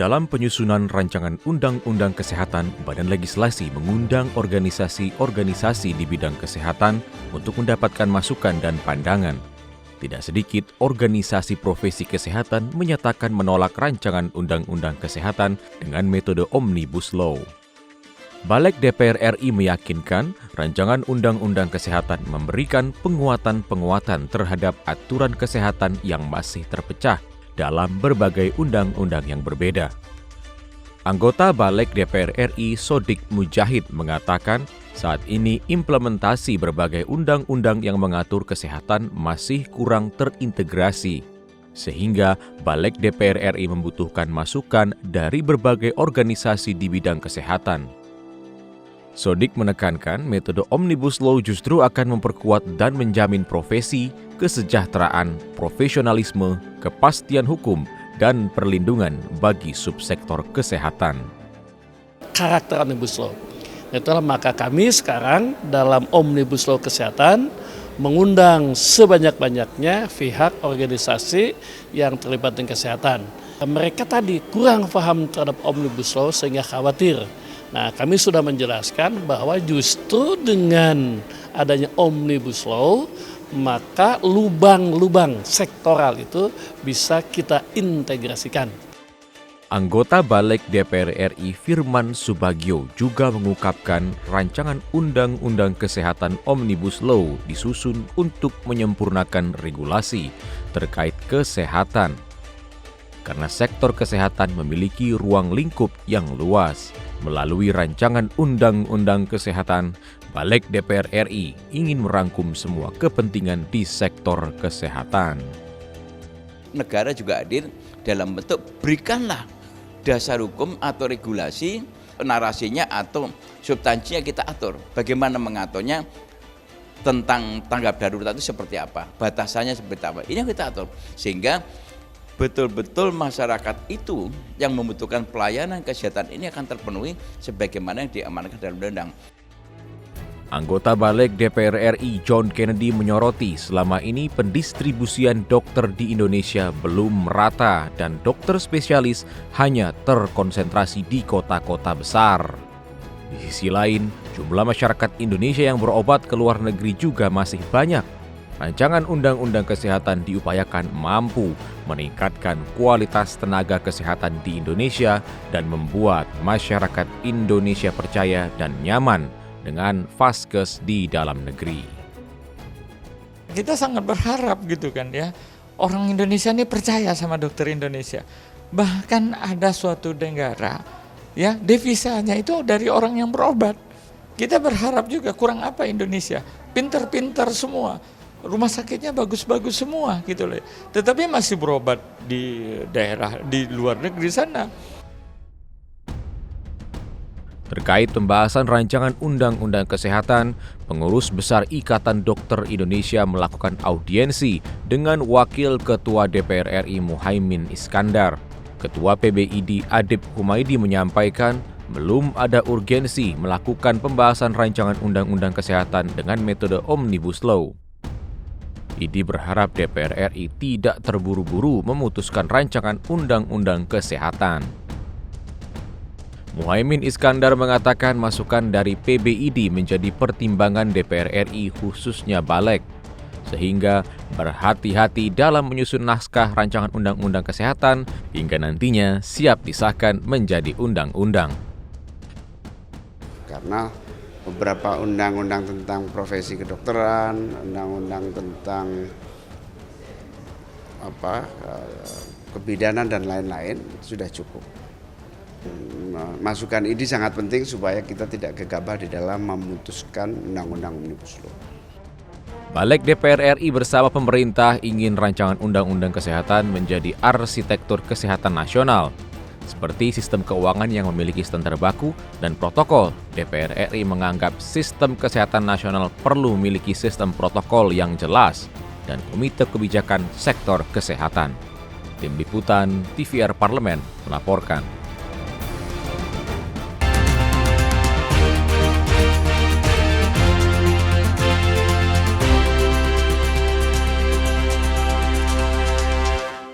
Dalam penyusunan rancangan Undang-Undang Kesehatan, Badan Legislasi mengundang organisasi-organisasi di bidang kesehatan untuk mendapatkan masukan dan pandangan. Tidak sedikit organisasi profesi kesehatan menyatakan menolak rancangan Undang-Undang Kesehatan dengan metode Omnibus Law. Balik DPR RI meyakinkan rancangan Undang-Undang Kesehatan memberikan penguatan-penguatan terhadap aturan kesehatan yang masih terpecah dalam berbagai undang-undang yang berbeda. Anggota Balik DPR RI Sodik Mujahid mengatakan saat ini implementasi berbagai undang-undang yang mengatur kesehatan masih kurang terintegrasi, sehingga Balik DPR RI membutuhkan masukan dari berbagai organisasi di bidang kesehatan. Sodik menekankan metode Omnibus Law justru akan memperkuat dan menjamin profesi, kesejahteraan, profesionalisme, kepastian hukum, dan perlindungan bagi subsektor kesehatan. Karakter Omnibus Law. Itulah maka kami sekarang dalam Omnibus Law Kesehatan mengundang sebanyak-banyaknya pihak organisasi yang terlibat dengan kesehatan. Mereka tadi kurang paham terhadap Omnibus Law sehingga khawatir. Nah, kami sudah menjelaskan bahwa justru dengan adanya Omnibus Law, maka lubang-lubang sektoral itu bisa kita integrasikan. Anggota Balik DPR RI Firman Subagio juga mengungkapkan rancangan Undang-Undang Kesehatan Omnibus Law disusun untuk menyempurnakan regulasi terkait kesehatan. Karena sektor kesehatan memiliki ruang lingkup yang luas. Melalui rancangan Undang-Undang Kesehatan, Balik DPR RI ingin merangkum semua kepentingan di sektor kesehatan. Negara juga hadir dalam bentuk berikanlah dasar hukum atau regulasi, narasinya atau substansinya kita atur. Bagaimana mengaturnya, tentang tanggap darurat itu seperti apa, batasannya seperti apa, ini yang kita atur. Sehingga betul-betul masyarakat itu yang membutuhkan pelayanan kesehatan ini akan terpenuhi sebagaimana yang diamanatkan dalam undang-undang. Anggota Balik DPR RI John Kennedy menyoroti selama ini pendistribusian dokter di Indonesia belum merata dan dokter spesialis hanya terkonsentrasi di kota-kota besar. Di sisi lain, jumlah masyarakat Indonesia yang berobat ke luar negeri juga masih banyak. Rancangan Undang-Undang Kesehatan diupayakan mampu meningkatkan kualitas tenaga kesehatan di Indonesia dan membuat masyarakat Indonesia percaya dan nyaman dengan vaskes di dalam negeri. Kita sangat berharap gitu kan ya, orang Indonesia ini percaya sama dokter Indonesia. Bahkan ada suatu negara ya devisanya itu dari orang yang berobat. Kita berharap juga kurang apa Indonesia, pinter-pinter semua. Rumah sakitnya bagus-bagus semua gitu loh. Tetapi masih berobat di daerah di luar negeri sana. Terkait pembahasan rancangan Undang-Undang Kesehatan, Pengurus Besar Ikatan Dokter Indonesia melakukan audiensi dengan Wakil Ketua DPR RI Muhaimin Iskandar. Ketua PBID Adib Humaydi menyampaikan belum ada urgensi melakukan pembahasan rancangan Undang-Undang Kesehatan dengan metode Omnibus Law. IDI berharap DPR RI tidak terburu-buru memutuskan rancangan Undang-Undang Kesehatan. Muhaimin Iskandar mengatakan masukan dari PBID menjadi pertimbangan DPR RI khususnya Balik, sehingga berhati-hati dalam menyusun naskah rancangan Undang-Undang Kesehatan hingga nantinya siap disahkan menjadi undang-undang. Karena beberapa undang-undang tentang profesi kedokteran, undang-undang tentang kebidanan dan lain-lain sudah cukup. Masukan ini sangat penting supaya kita tidak gegabah di dalam memutuskan undang-undang Omnibus Law. Balik DPR RI bersama pemerintah ingin rancangan Undang-Undang Kesehatan menjadi arsitektur kesehatan nasional. Seperti sistem keuangan yang memiliki standar baku dan protokol, DPR RI menganggap sistem kesehatan nasional perlu memiliki sistem protokol yang jelas dan komite kebijakan sektor kesehatan. Tim Liputan TVR Parlemen melaporkan.